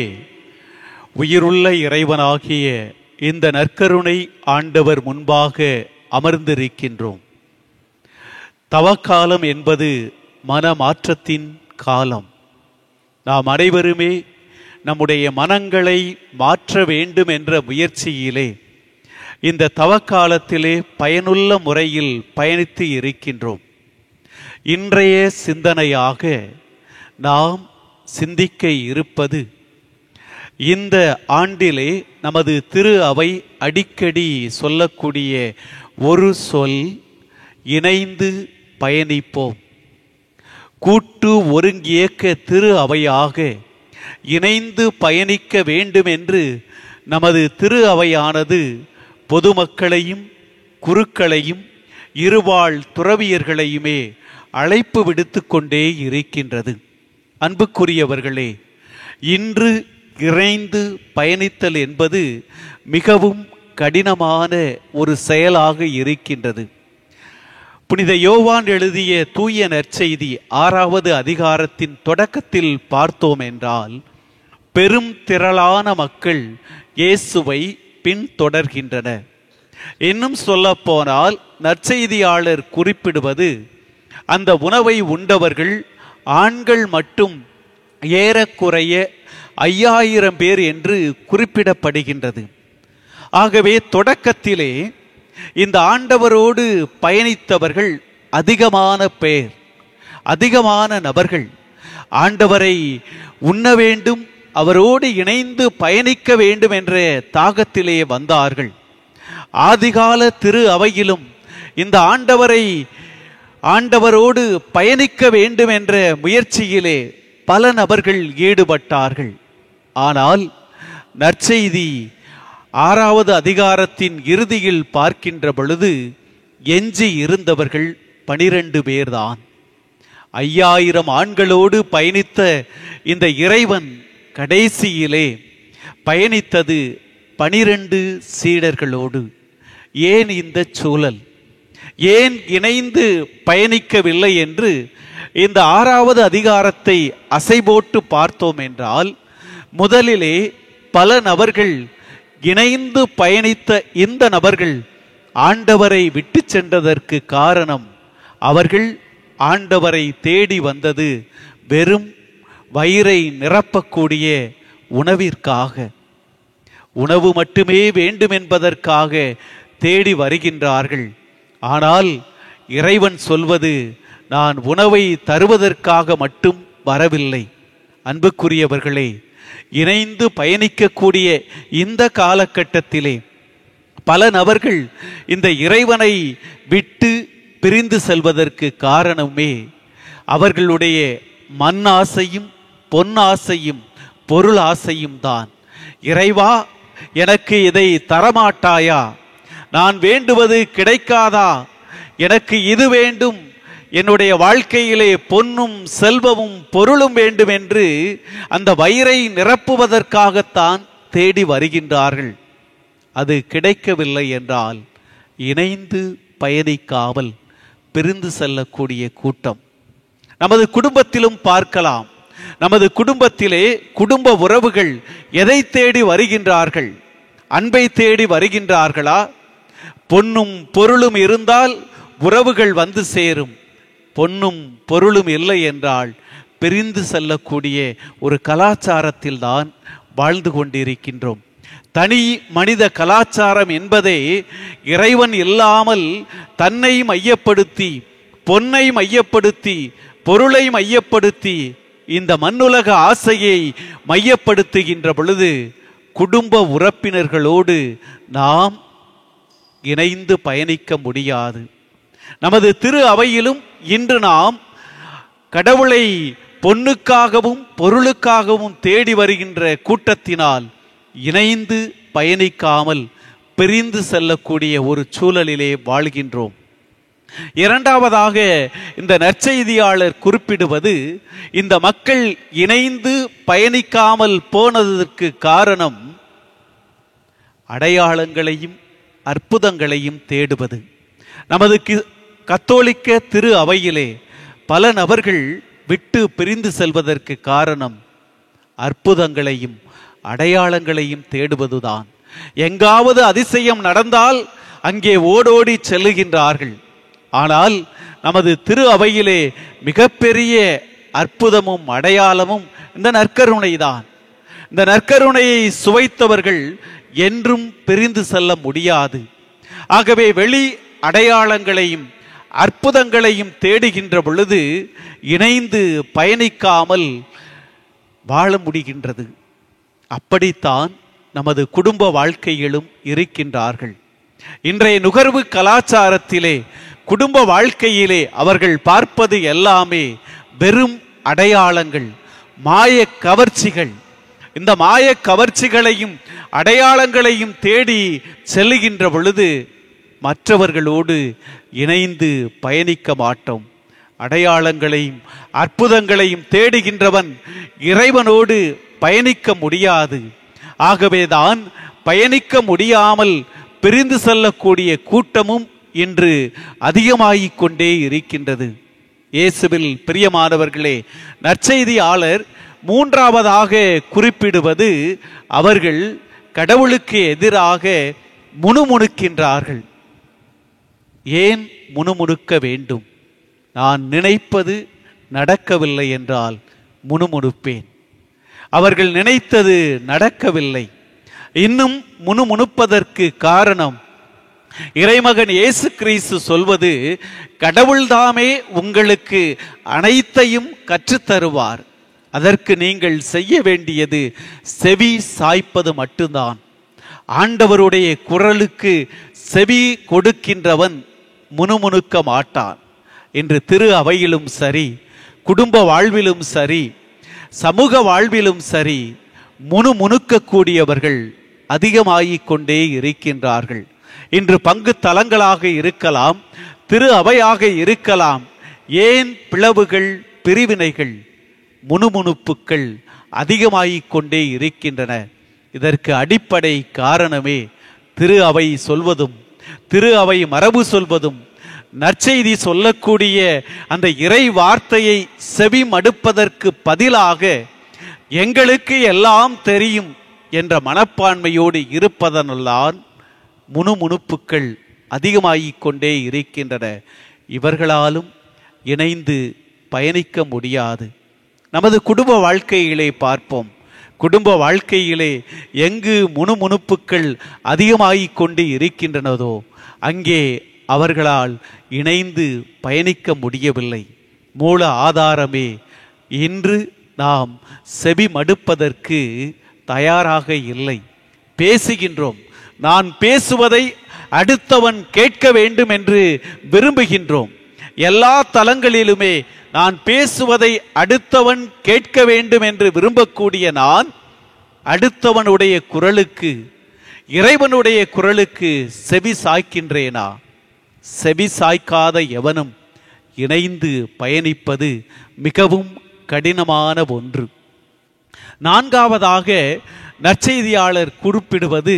உயிருள்ள இறைவனாகிய இந்த நற்கருணை ஆண்டவர் முன்பாக அமர்ந்திருக்கின்றோம். தவக்காலம் என்பது மனமாற்றத்தின் காலம். நாம் அனைவருமே நம்முடைய மனங்களை மாற்ற வேண்டும் என்ற முயற்சியிலே இந்த தவக்காலத்திலே பயனுள்ள முறையில் பயணித்து இருக்கின்றோம். இன்றைய சிந்தனையாக நாம் சிந்திக்க இருப்பது, இந்த ஆண்டிலே நமது திரு அவை அடிக்கடி சொல்லக்கூடிய ஒரு சொல், இணைந்து பயணிப்போம். கூட்டு ஒருங்கியக்க திரு அவையாக இணைந்து பயணிக்க வேண்டும் என்று நமது திரு அவையானது பொதுமக்களையும் குருக்களையும் இருவாழ் துறவியர்களையுமே அழைப்பு விடுத்து கொண்டே இருக்கின்றது. அன்புக்குரியவர்களே, இன்று இறைந்து பயணித்தல் என்பது மிகவும் கடினமான ஒரு செயலாக இருக்கின்றது. புனித யோவான் எழுதிய தூய நற்செய்தி 6வது அதிகாரத்தின் தொடக்கத்தில் பார்த்தோம் என்றால், பெரும் திரளான மக்கள் இயேசுவை பின்தொடர்கின்றனர். இன்னும் சொல்ல போனால் நற்செய்தியாளர் குறிப்பிடுவது, அந்த உணவை உண்டவர்கள் ஆண்கள் மட்டும் ஏறக்குறைய 5000 பேர் என்று குறிப்பிடப்படுகின்றது. ஆகவே தொடக்கத்திலே இந்த ஆண்டவரோடு பயணித்தவர்கள் அதிகமான பேர், அதிகமான நபர்கள் ஆண்டவரை உண்ண வேண்டும், அவரோடு இணைந்து பயணிக்க வேண்டும் என்ற தாகத்திலே வந்தார்கள். ஆதிகால திரு அவையிலும் இந்த ஆண்டவரோடு பயணிக்க வேண்டும் என்ற முயற்சியிலே பல நபர்கள் ஈடுபட்டார்கள். ஆனால் நற்செய்தி 6வது அதிகாரத்தின் இறுதியில் பார்க்கின்ற பொழுது எஞ்சி இருந்தவர்கள் 12 பேர்தான். 5000 ஆண்களோடு பயணித்த இந்த இறைவன் கடைசியிலே பயணித்தது 12 சீடர்களோடு. ஏன் இந்த சூழல்? ஏன் இணைந்து பயணிக்கவில்லை என்று இந்த 6வது அதிகாரத்தை அசைபோட்டு பார்த்தோம் என்றால், முதலிலே பல நபர்கள் இணைந்து பயணித்த இந்த நபர்கள் ஆண்டவரை விட்டு சென்றதற்கு காரணம், அவர்கள் ஆண்டவரை தேடி வந்தது வெறும் வயிறை நிரப்பக்கூடிய உணவிற்காக. உணவு மட்டுமே வேண்டும் என்பதற்காக தேடி வருகின்றார்கள். ஆனால் இறைவன் சொல்வது, நான் உணவை தருவதற்காக மட்டும் வரவில்லை. அன்புக்குரியவர்களே, இணைந்து பயணிக்கக்கூடிய இந்த காலகட்டத்திலே பல நபர்கள் இந்த இறைவனை விட்டு பிரிந்து செல்வதற்கு காரணமே அவர்களுடைய மண்ணாசையும் பொன்னாசையும் பொருள் ஆசையும் தான். இறைவா, எனக்கு இதை தரமாட்டாயா? நான் வேண்டுவது கிடைக்காதா? எனக்கு இது வேண்டும், என்னுடைய வாழ்க்கையிலே பொன்னும் செல்வமும் பொருளும் வேண்டும் என்று அந்த வயிறை நிரப்புவதற்காகத்தான் தேடி வருகின்றார்கள். அது கிடைக்கவில்லை என்றால் இணைந்து பயணிக்காமல் பிரிந்து செல்லக்கூடிய கூட்டம் நமது குடும்பத்திலும் பார்க்கலாம். நமது குடும்பத்திலே குடும்ப உறவுகள் எதை தேடி வருகின்றார்கள்? அன்பை தேடி வருகின்றார்களா? பொன்னும் பொருளும் இருந்தால் உறவுகள் வந்து சேரும். பொன்னும் பொருளும் இல்லை என்றால் பிரிந்து செல்லக்கூடிய ஒரு கலாச்சாரத்தில் தான் வாழ்ந்து கொண்டிருக்கின்றோம். தனி மனித கலாச்சாரம் என்பதே இறைவன் இல்லாமல் தன்னை மையப்படுத்தி, பொன்னை மையப்படுத்தி, பொருளை மையப்படுத்தி, இந்த மண்ணுலக ஆசையை மையப்படுத்துகின்ற பொழுது குடும்ப உறுப்பினர்களோடு நாம் இணைந்து பயணிக்க முடியாது. நமது திரு அவையிலும் இன்று நாம் கடவுளை பொன்னுக்காகவும் பொருளுக்காகவும் தேடி வருகின்ற கூட்டத்தினால் இணைந்து பயணிக்காமல் பிரிந்து செல்லக்கூடிய ஒரு சூழலிலே வாழ்கின்றோம். இரண்டாவதாக இந்த நற்செய்தியாளர் குறிப்பிடுவது, இந்த மக்கள் இணைந்து பயணிக்காமல் போனதற்கு காரணம் அடையாளங்களையும் அற்புதங்களையும் தேடுவது. நமது கத்தோலிக்க திரு அவையிலே பல நபர்கள் விட்டு பிரிந்து செல்வதற்கு காரணம் அற்புதங்களையும் அடையாளங்களையும் தேடுவதுதான். எங்காவது அதிசயம் நடந்தால் அங்கே ஓடோடி செல்லுகின்றார்கள். ஆனால் நமது திரு அவையிலே மிகப்பெரிய அற்புதமும் அடையாளமும் இந்த நற்கருணை தான். இந்த நற்கருணையை சுவைத்தவர்கள் என்றும் பிரிந்து செல்ல முடியாது. ஆகவே வெளி அடையாளங்களையும் அற்புதங்களையும் தேடுகின்ற பொழுது இணைந்து பயணிக்காமல் வாழ முடிகின்றது. அப்படித்தான் நமது குடும்ப வாழ்க்கையிலும் இருக்கின்றார்கள். இன்றைய நுகர்வு கலாச்சாரத்திலே குடும்ப வாழ்க்கையிலே அவர்கள் பார்ப்பது எல்லாமே வெறும் அடையாளங்கள், மாய கவர்ச்சிகள். இந்த மாய கவர்ச்சிகளையும் அடையாளங்களையும் தேடி செல்லுகின்ற பொழுது மற்றவர்களோடு இணைந்து பயணிக்க மாட்டோம். அடையாளங்களையும் அற்புதங்களையும் தேடுகின்றவன் இறைவனோடு பயணிக்க முடியாது. ஆகவேதான் பயணிக்க முடியாமல் பிரிந்து செல்லக்கூடிய கூட்டமும் இன்று அதிகமாகிக் கொண்டே இருக்கின்றது. இயேசுவில் பிரியமானவர்களே, நற்செய்தியாளர் மூன்றாவதாக குறிப்பிடுவது அவர்கள் கடவுளுக்கு எதிராக முணுமுணுக்கின்றார்கள். ஏன் முணுமுணுக்க வேண்டும்? நான் நினைப்பது நடக்கவில்லை என்றால் முணுமுணுப்பேன். அவர்கள் நினைத்தது நடக்கவில்லை. இன்னும் முணுமுணுப்பதற்கு காரணம், இறைமகன் இயேசு கிறிஸ்து சொல்வது, கடவுள்தாமே உங்களுக்கு அனைத்தையும் கற்றுத்தருவார். அதற்கு நீங்கள் செய்ய வேண்டியது செவி சாய்ப்பது மட்டும்தான். ஆண்டவருடைய குரலுக்கு செவி கொடுக்கின்றவன் முணுமுணுக்க மாட்டான். இன்று திரு அவையிலும் சரி, குடும்ப வாழ்விலும் சரி, சமூக வாழ்விலும் சரி, முணுமுணுக்கக்கூடியவர்கள் அதிகமாகிக் கொண்டே இருக்கின்றார்கள். இன்று பங்கு தலங்களாக இருக்கலாம், திரு அவையாக இருக்கலாம். ஏன் பிளவுகள், பிரிவினைகள், முணுமுணுப்புக்கள் அதிகமாகிக் கொண்டே இருக்கின்றன? இதற்கு அடிப்படை காரணமே திரு அவை சொல்வதும், திரு அவை மரபு சொல்வதும், நற்செய்தி சொல்லக்கூடிய அந்த இறை வார்த்தையை செவி மடுப்பதற்கு பதிலாக எங்களுக்கு எல்லாம் தெரியும் என்ற மனப்பான்மையோடு இருப்பதனால்தான் முணுமுணுப்புக்கள் அதிகமாகிக் கொண்டே இருக்கின்றன. இவர்களாலும் இணைந்து பயணிக்க முடியாது. நமது குடும்ப வாழ்க்கையிலே பார்ப்போம். குடும்ப வாழ்க்கையிலே எங்கு முணுமுணுப்புக்கள் அதிகமாகிக் கொண்டு இருக்கின்றனதோ அங்கே அவர்களால் இணைந்து பயணிக்க முடியவில்லை. மூல ஆதாரமே இன்று நாம் செவி மடுப்பதற்கு தயாராக இல்லை. பேசுகின்றோம், நான் பேசுவதை அடுத்தவன் கேட்க வேண்டும் என்று விரும்புகின்றோம். எல்லா தலங்களிலுமே நான் பேசுவதை அடுத்தவன் கேட்க வேண்டும் என்று விரும்பக்கூடிய நான் அடுத்தவனுடைய குரலுக்கு, இறைவனுடைய குரலுக்கு செவி சாய்க்கின்றேனா? செவி சாய்க்காத எவனும் இணைந்து பயணிப்பது மிகவும் கடினமான ஒன்று. நான்காவதாக நற்செய்தியாளர் குறிப்பிடுவது,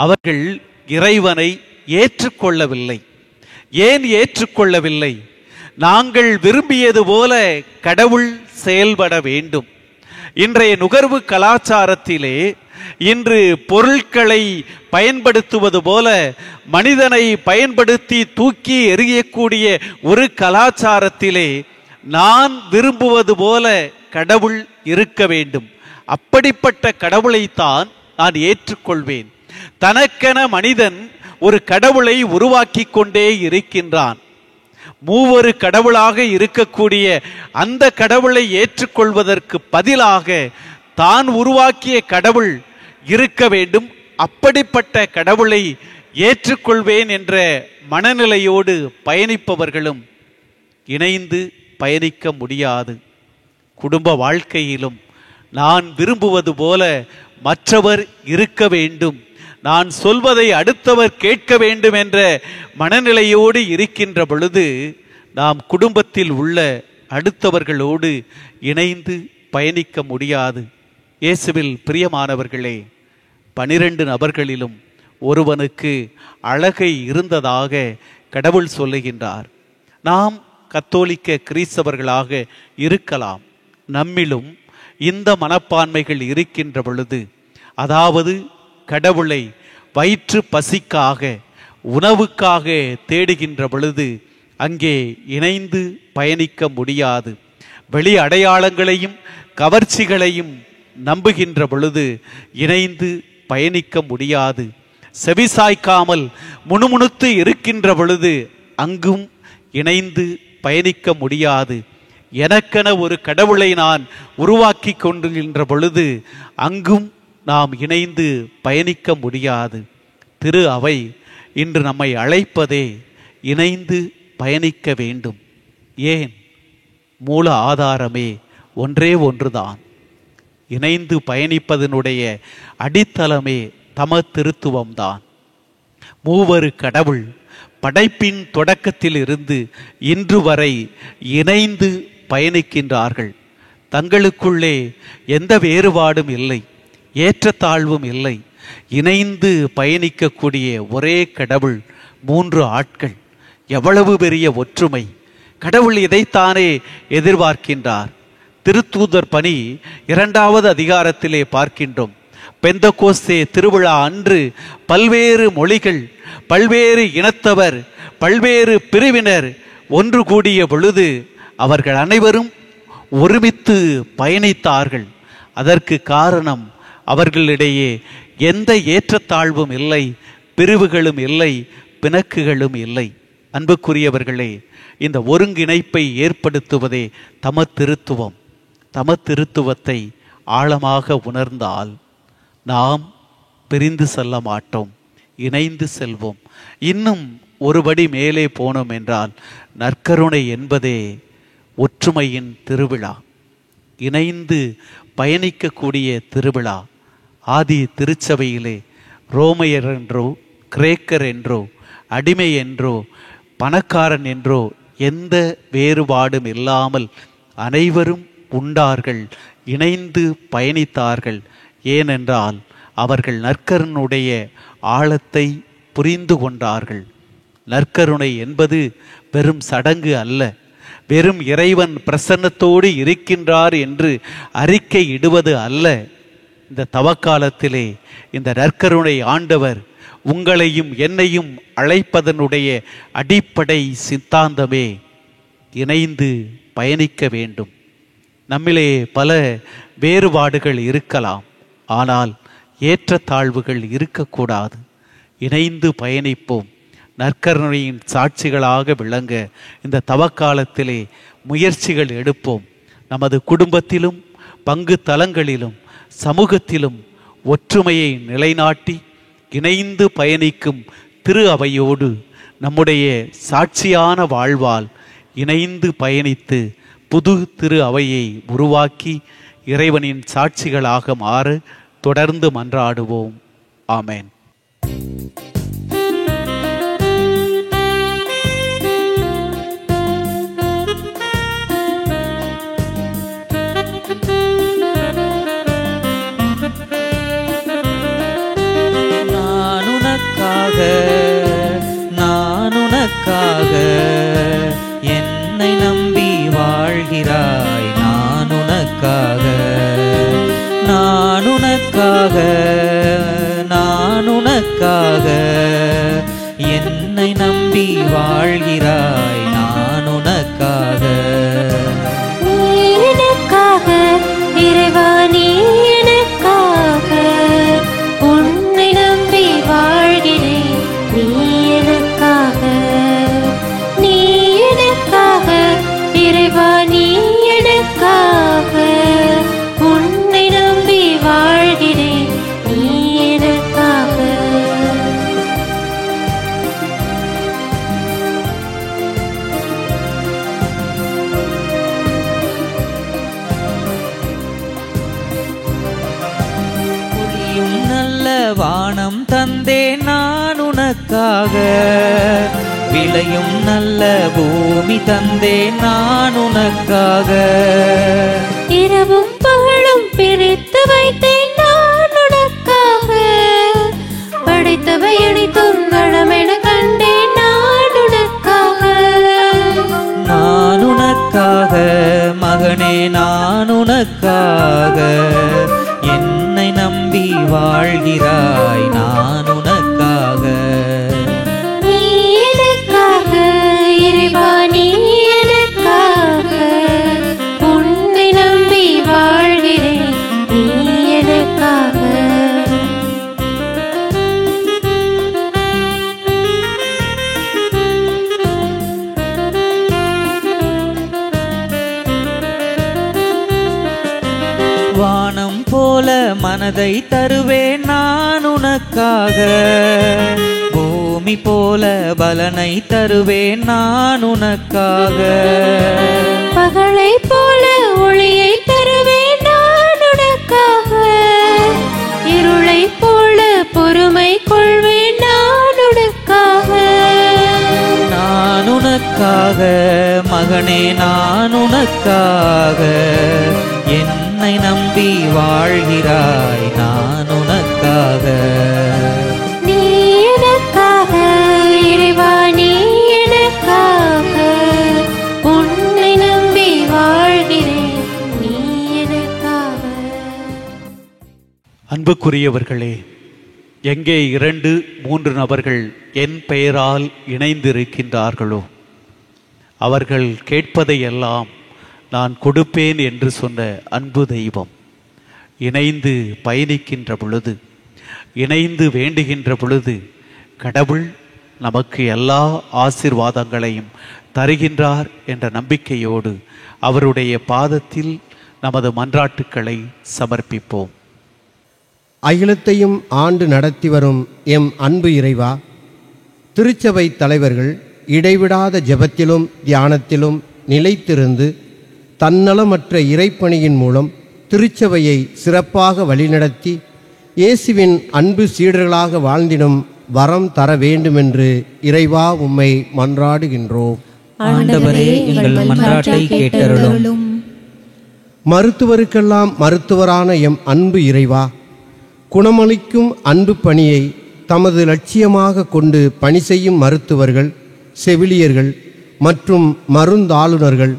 அவர்கள் இறைவனை ஏற்றுக்கொள்ளவில்லை. ஏன் ஏற்றுக்கொள்ளவில்லை? நாங்கள் விரும்பியது போல கடவுள் செயல்பட வேண்டும். இன்றைய நுகர்வு கலாச்சாரத்திலே இன்று பொருட்களை பயன்படுத்துவது போல மனிதனை பயன்படுத்தி தூக்கி எறியக்கூடிய ஒரு கலாச்சாரத்திலே நான் விரும்புவது போல கடவுள் இருக்க வேண்டும். அப்படிப்பட்ட கடவுளைத்தான் நான் ஏற்றுக்கொள்வேன். தனக்கென மனிதன் ஒரு கடவுளை உருவாக்கி கொண்டே இருக்கின்றான். மூவொரு கடவுளாக இருக்கக்கூடிய அந்த கடவுளை ஏற்றுக்கொள்வதற்கு பதிலாக தான் உருவாக்கிய கடவுள் இருக்க வேண்டும். அப்படிப்பட்ட கடவுளை ஏற்றுக்கொள்வேன் என்ற மனநிலையோடு பயணிப்பவர்களும் இணைந்து பயணிக்க முடியாது. குடும்ப வாழ்க்கையிலும் நான் விரும்புவது போல மற்றவர் இருக்க வேண்டும், நான் சொல்வதை அடுத்தவர் கேட்க வேண்டும் என்ற மனநிலையோடு இருக்கின்ற பொழுது நாம் குடும்பத்தில் உள்ள அடுத்தவர்களோடு இணைந்து பயணிக்க முடியாது. இயேசுவில் பிரியமானவர்களே, 12 நபர்களிலும் ஒருவனுக்கு அழகை இருந்ததாக கடவுள் சொல்லுகின்றார். நாம் கத்தோலிக்க கிறிஸ்தவர்களாக இருக்கலாம். நம்மிலும் இந்த மனப்பான்மைகள் இருக்கின்ற பொழுது, அதாவது கடவுளை வயிற்று பசிக்காக, உணவுக்காக தேடுகின்ற பொழுது அங்கே இணைந்து பயணிக்க முடியாது. வெளி அடையாளங்களையும் கவர்ச்சிகளையும் நம்புகின்ற பொழுது இணைந்து பயணிக்க முடியாது. செவிசாய்க்காமல் முணுமுணுத்து இருக்கின்ற பொழுது அங்கும் இணைந்து பயணிக்க முடியாது. எனக்கென ஒரு கடவுளை நான் உருவாக்கி கொண்டிருக்கின்ற பொழுது அங்கும் நாம் இணைந்து பயணிக்க முடியாது. திரு அவை இன்று நம்மை அழைப்பதே இணைந்து பயணிக்க வேண்டும். ஏன்? மூல ஆதாரமே ஒன்றே ஒன்றுதான். இணைந்து பயணிப்பதனுடைய அடித்தளமே தம திருத்துவம்தான். மூவரு கடவுள் படைப்பின் தொடக்கத்தில் இருந்து இன்று வரை இணைந்து பயணிக்கின்றார்கள். தங்களுக்குள்ளே எந்த வேறுபாடும் இல்லை, ஏற்றத்தாழ்வும் இல்லை. இணைந்து பயணிக்கக்கூடிய ஒரே கடவுள், 3 ஆட்கள். எவ்வளவு பெரிய ஒற்றுமை! கடவுள் இதைத்தானே எதிர்பார்க்கின்றார். திருத்தூதர் பணி 2வது அதிகாரத்திலே பார்க்கின்றோம். பெந்தகோஸ்தே திருவிழா அன்று பல்வேறு மொழிகள், பல்வேறு இனத்தவர், பல்வேறு பிரிவினர் ஒன்று கூடிய பொழுது அவர்கள் அனைவரும் ஒருமித்து பயணித்தார்கள். அதற்கு காரணம், அவர்களிடையே எந்த ஏற்றத்தாழ்வும் இல்லை, பிரிவுகளும் இல்லை, பிணக்குகளும் இல்லை. அன்புக்குரியவர்களே, இந்த ஒருங்கிணைப்பை ஏற்படுத்துவதே தமத்திருத்துவம். தமத்திருத்துவத்தை ஆழமாக உணர்ந்தால் நாம் பிரிந்து செல்ல மாட்டோம், இணைந்து செல்வோம். இன்னும் ஒருபடி மேலே போனோம் என்றால் நற்கருணை என்பதே ஒற்றுமையின் திருவிழா, இணைந்து பயணிக்கக்கூடிய திருவிழா. ஆதி திருச்சபையிலே ரோமையர் என்றோ, கிரேக்கர் என்றோ, அடிமை என்றோ, பணக்காரன் என்றோ எந்த வேறுபாடும் இல்லாமல் அனைவரும் உண்டார்கள், இணைந்து பயணித்தார்கள். ஏனென்றால் அவர்கள் நற்கருணையுடைய ஆழத்தை புரிந்து கொண்டார்கள். நற்கருணை என்பது வெறும் சடங்கு அல்ல, வெறும் இறைவன் பிரசன்னத்தோடு இருக்கின்றார் என்று அறிக்கை இடுவது அல்ல. இந்த தவக்காலத்திலே இந்த நற்கருணை ஆண்டவர் உங்களையும் என்னையும் அழைப்பதனுடைய அடிப்படை சித்தாந்தமே இணைந்து பயணிக்க வேண்டும். நம்மிலே பல வேறுபாடுகள் இருக்கலாம், ஆனால் ஏற்றத்தாழ்வுகள் இருக்கக்கூடாது. இணைந்து பயணிப்போம். நற்கருணையின் சாட்சிகளாக விளங்க இந்த தவக்காலத்திலே முயற்சிகள் எடுப்போம். நமது குடும்பத்திலும், பங்கு தலங்களிலும், சமூகத்திலும் ஒற்றுமையை நிலைநாட்டி இணைந்து பயணிக்கும் திரு அவையோடு நம்முடைய சாட்சியான வாழ்வால் இணைந்து பயணித்து புது திரு அவையை உருவாக்கி இறைவனின் சாட்சிகளாக மாற தொடர்ந்து மன்றாடுவோம். ஆமென். நான் உனக்காக என்னை நம்பி வாழ்கிறாய். நான் உனக்காக என்னை நம்பி வாழ்கிறாய். நான் உனக்காக இறைவா, நீ எனக்காக உன்னை நம்பி வாழ்கிறேன். நீ எனக்காக இறைவா, நீ எனக்காக உன்னை நம்பி வாழ்கிறேன். நீ எனக்காக. ஒளியும் நல்ல வானம் தந்தேன் நான் உனக்காக. விளையும் நல்ல பூமி தந்தேன் நான் உனக்காக. இரவும் பகலும் பிரித்து வைத்தேன் நான் உனக்காக. படைத்தவை அனைத்தும் நலமென கண்டேன் நான் உனக்காக. நான் உனக்காக மகனே, நான் உனக்காக என்னை நம்பி வாழ்கிறாய். நான் உனக்காக நீ எனக்காக இறைவா, நீ எனக்காக உன்னை நம்பி வாழ்கிறேன். நீ எனக்காக. வானம் போல மனதை தருவேன் நான் உனக்காக. பூமி போல பலனை தருவேன் நான் உனக்காக. பகலை போல ஒளியை தருவேன் நான் உனக்காக. இருளை போல பொறுமை கொள்வேன் நான் உனக்காக. உனக்காக, மகனே நான் உனக்காக, என்னை நம்பி வாழ்கிறாய் நான் உனக்காக. நீ எனக்காக இறைவா, நீ எனக்காக, உன்னை நம்பி வாழ்கிறேன் நீ எனக்காக. அன்புக்குரியவர்களே, எங்கே 2-3 நபர்கள் என் பெயரால் இணைந்திருக்கின்றார்களோ அவர்கள் கேட்பதையெல்லாம் நான் கொடுப்பேன் என்று சொன்ன அன்பு தெய்வம் இணைந்து பயணிக்கின்ற பொழுது, இணைந்து வேண்டுகின்ற பொழுது கடவுள் நமக்கு எல்லா ஆசீர்வாதங்களையும் தருகின்றார் என்ற நம்பிக்கையோடு அவருடைய பாதத்தில் நமது மன்றாட்டுக்களை சமர்ப்பிப்போம். அகிலத்தையும் ஆண்டு நடத்தி வரும் எம் அன்பு இறைவா, திருச்சபை தலைவர்கள் இடைவிடாத ஜெபத்திலும் தியானத்திலும் நிலைத்திருந்து தன்னலமற்ற இறைப்பணியின் மூலம் திருச்சபையை சிறப்பாக வழிநடத்தி இயேசுவின் அன்பு சீடர்களாக வாழ்ந்திடும் வரம் தர வேண்டுமென்று இறைவா உம்மை மன்றாடுகின்றோம். ஆண்டவரே, எங்கள் மன்றாட்டை கேட்டருளும். மருத்துவருக்கெல்லாம் மருத்துவரான எம் அன்பு இறைவா, குணமளிக்கும் அன்பு பணியை தமது லட்சியமாக கொண்டு பணி செய்யும் மருத்துவர்கள், செவிலியர்கள் மற்றும் மருந்தாளுநர்கள்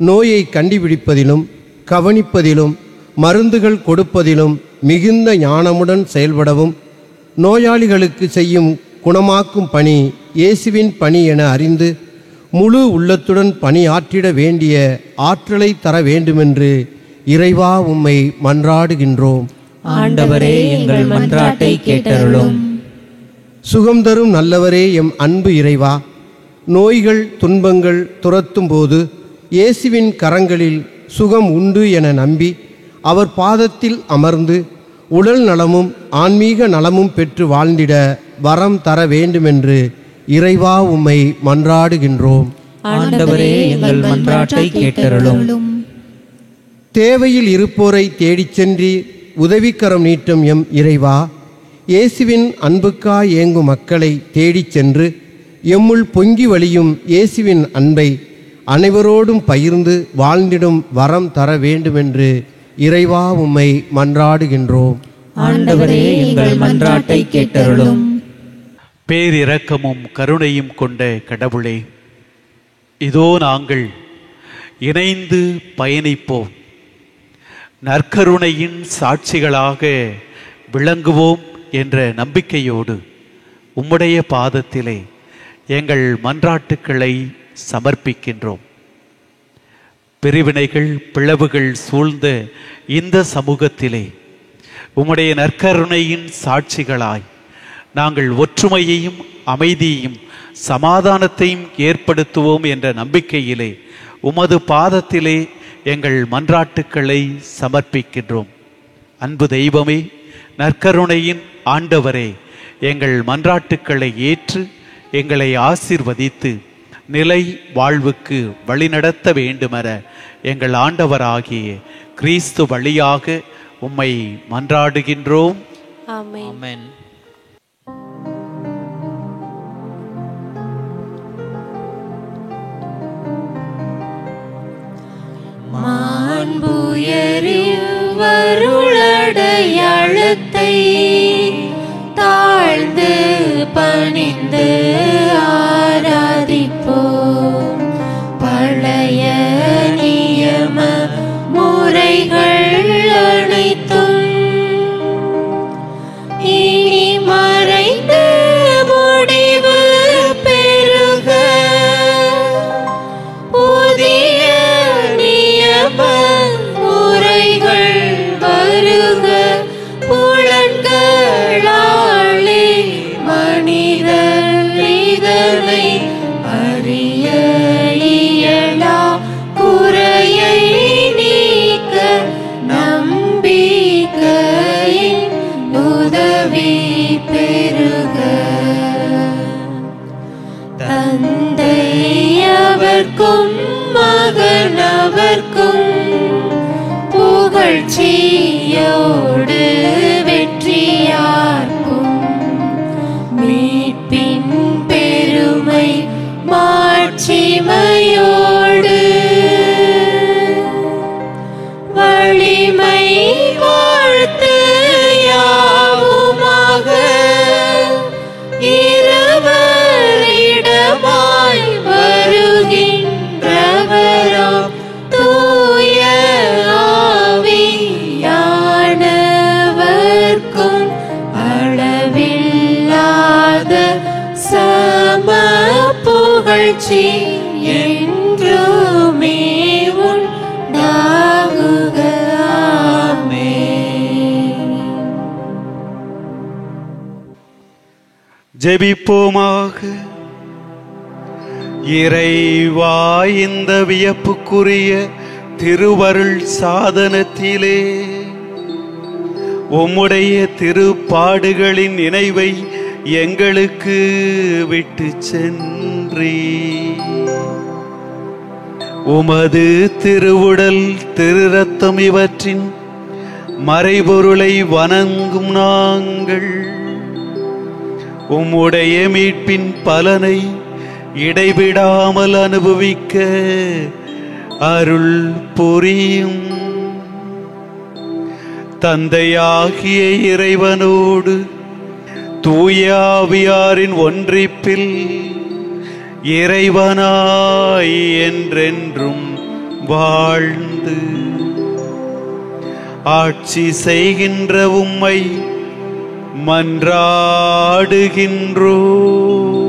நோயை கண்டுபிடிப்பதிலும் கவனிப்பதிலும் மருந்துகள் கொடுப்பதிலும் மிகுந்த ஞானமுடன் செயல்படவும், நோயாளிகளுக்கு செய்யும் குணமாக்கும் பணி இயேசுவின் பணி என அறிந்து முழு உள்ளத்துடன் பணியாற்றிட வேண்டிய ஆற்றலை தர வேண்டுமென்று இறைவா உம்மை மன்றாடுகின்றோம். ஆண்டவரே, எங்கள் மன்றாட்டை கேட்டருளும். சுகம் தரும் நல்லவரே எம் அன்பு இறைவா, நோய்கள் துன்பங்கள் துரத்தும் போது இயேசுவின் கரங்களில் சுகம் உண்டு என நம்பி அவர் பாதத்தில் அமர்ந்து உடல் நலமும் ஆன்மீக நலமும் பெற்று வாழ்ந்திட வரம் தர வேண்டுமென்று இறைவா உம்மை மன்றாடுகின்றோம். ஆண்டவரே, எங்கள் மன்றாட்டை கேட்டருளும். தேவையில் இருப்போரை தேடிச் சென்று உதவிக்கரம் நீட்டும் எம் இறைவா, இயேசுவின் அன்புக்காய் ஏங்கும் மக்களை தேடிச் சென்று எம்முள் பொங்கி வழியும் இயேசுவின் அன்பை அனைவரோடும் பகிர்ந்து வாழ்ந்திடும் வரம் தர வேண்டுமென்று இறைவா உம்மை மன்றாடுகின்றோம். ஆண்டவரே, எங்கள் மன்றாட்டை கேட்டருளும். பேரிரக்கமும் கருணையும் கொண்ட கடவுளே, இதோ நாங்கள் இணைந்து பயணிப்போம், நற்கருணையின் சாட்சிகளாக விளங்குவோம் என்ற நம்பிக்கையோடு உம்முடைய பாதத்திலே எங்கள் மன்றாட்டுக்களை சமர்ப்பிக்கின்றோம். பிரிவினைகள் பிளவுகள் சூழ்ந்த இந்த சமூகத்திலே உம்முடைய நற்கருணையின் சாட்சிகளாய் நாங்கள் ஒற்றுமையையும் அமைதியையும் சமாதானத்தையும் ஏற்படுத்துவோம் என்ற நம்பிக்கையிலே உமது பாதத்திலே எங்கள் மன்றாட்டுக்களை சமர்ப்பிக்கின்றோம். அன்பு தெய்வமே, நற்கருணையின் ஆண்டவரே, எங்கள் மன்றாட்டுக்களை ஏற்று எங்களை ஆசீர்வதித்து நிலை வாழ்வுக்கு வழிநடத்த வேண்டுமென எங்கள் ஆண்டவராகிய கிறிஸ்து வழியாக உம்மை மன்றாடுகின்றோம். ஆமென். மாண்புயரிவருளடையாளத்தை தாழ்ந்து பணிந்து ஆராதிப்போம். பழைய நியம முறைகள் அனைத்தும் இனி மறைந்து முடிவு பெறுக. புதிய நியம முறைகள் வருக. புலன்களாலே மனிதர் இதனை ஜெபிப்போமாக. இறைவா, இந்த வியப்புக்குரிய திருவருள் சாதனத்திலே உம்முடைய திருப்பாடுகளின் நினைவை எங்களுக்கு விட்டு சென்றீ. உமது திருவுடல் திரு ரத்தம் இவற்றின் மறைபொருளை வணங்கும் நாங்கள் உம்முடைய மீட்பின் பலனை இடைவிடாமல் அனுபவிக்க அருள் புரியும். தந்தையாகிய இறைவனோடு தூய ஆவியாரின் ஒன்றிப்பில் இறைவனாய் என்றென்றும் வாழ்ந்து ஆட்சி செய்கின்ற உம்மை மன்றாடுகின்றோம்.